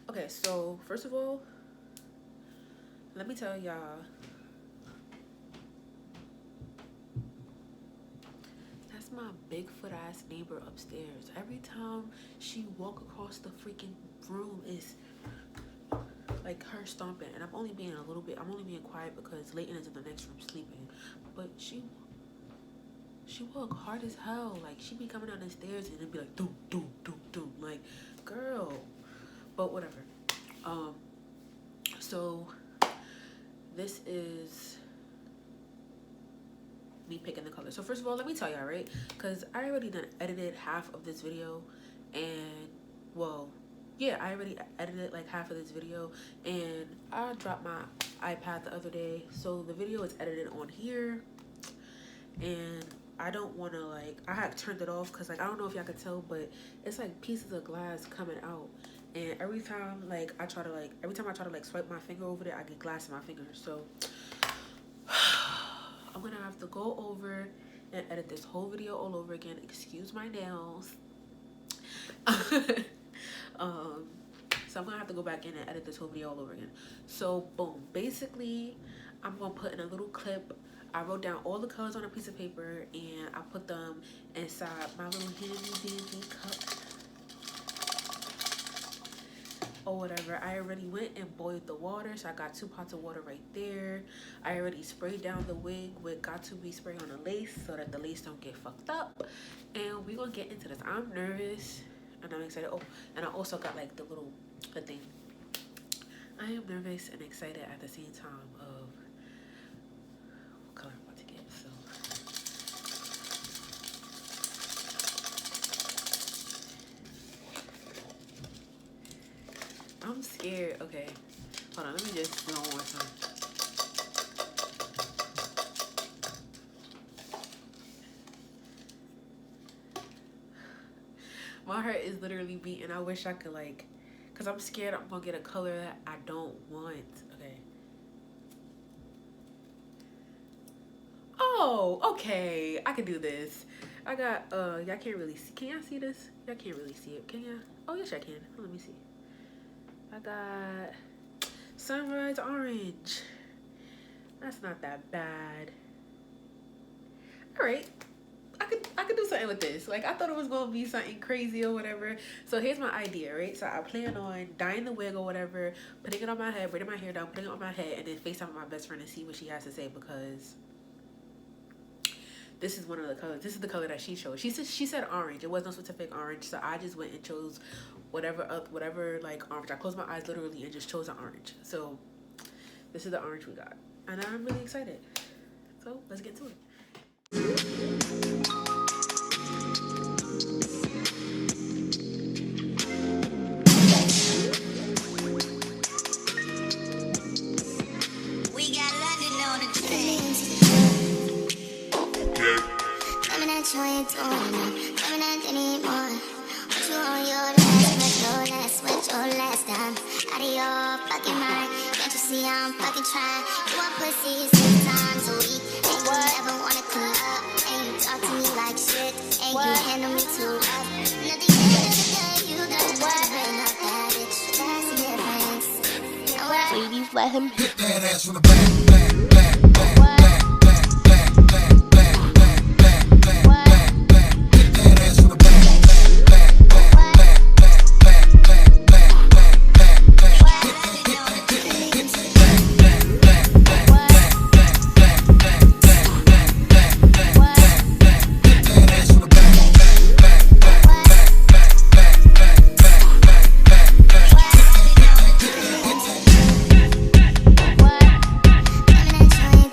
Okay, so first of all, let me tell y'all, that's my Bigfoot ass neighbor upstairs. Every time she walk across the freaking room is like her stomping, and I'm only being quiet because Leighton is in the next room sleeping. But she walk hard as hell. Like she be coming down the stairs and it'd be like doom doom doom doom. Like, girl. But whatever. So this is me picking the color. So first of all, let me tell y'all, right? Because I already done edited half of this video, and well, yeah, I already edited like half of this video, and I dropped my iPad the other day, so the video is edited on here, and I don't want to, like, I had turned it off because, like, I don't know if y'all could tell, but it's like pieces of glass coming out, and every time I try to swipe my finger over there, I get glass in my finger. So I'm gonna have to go over and edit this whole video all over again. Excuse my nails. So I'm gonna have to go back in and edit this whole video all over again. So boom, basically I'm gonna put in a little clip. I wrote down all the colors on a piece of paper and I put them inside my little handy dandy cup or whatever. I already went and boiled the water, so I got 2 pots of water right there. I already sprayed down the wig with got to be spray on the lace so that the lace don't get fucked up. And we're gonna get into this. I'm nervous and I'm excited. Oh, and I also got like the thing. I am nervous and excited at the same time of what color I'm about to get. So I'm scared. Okay, hold on, let me just do one more time. My heart is literally beating. I wish I could, like, because I'm scared I'm gonna get a color that I don't want. Okay. Oh, okay. I can do this. I got, y'all can't really see. Can y'all see this? Y'all can't really see it. Can y'all? Oh, yes, I can. Let me see. I got sunrise orange. That's not that bad. All right. I could do something with this. Like, I thought it was gonna be something crazy or whatever. So here's my idea, right? So I plan on dyeing the wig or whatever, putting it on my head, braiding my hair down, putting it on my head, and then FaceTime with my best friend and see what she has to say, because this is one of the colors. This is the color that she chose. She said orange. It was no specific orange, so I just went and chose whatever like orange. I closed my eyes literally and just chose an orange. So this is the orange we got, and I'm really excited. So let's get to it. You ain't doing enough, coming out anymore. Put you on your last, with your last time. Out of your fucking mind, can't you see I'm fucking trying? You want pussy 6 times a week, and you never wanna clean up. And you talk to me like shit, and you handle me too rough. And at the end of the day, you gotta bring up that bitch. That's the difference. Ladies, let him hit that ass from the back. Coming at you.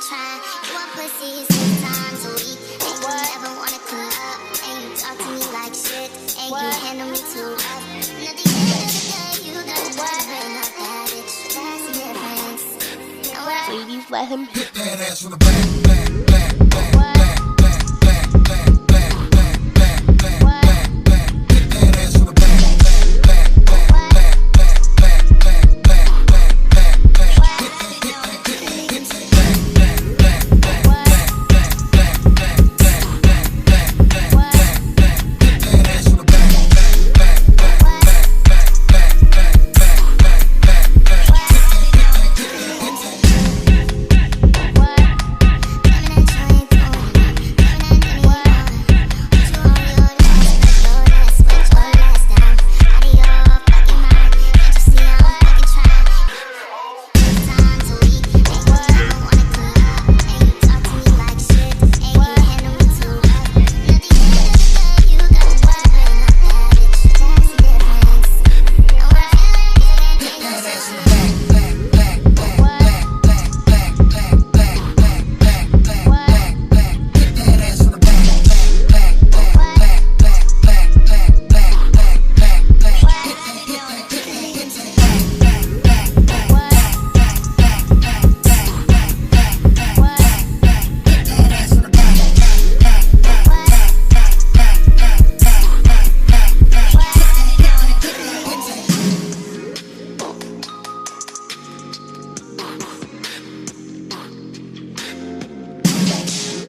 try. You want pussy 6 times a week, and you never wanna clean up, and you talk to me like shit, and you handle me too rough. And at the end of the day, you got to bring up that bitch. That's the difference. Ladies, let him hit that ass from the back.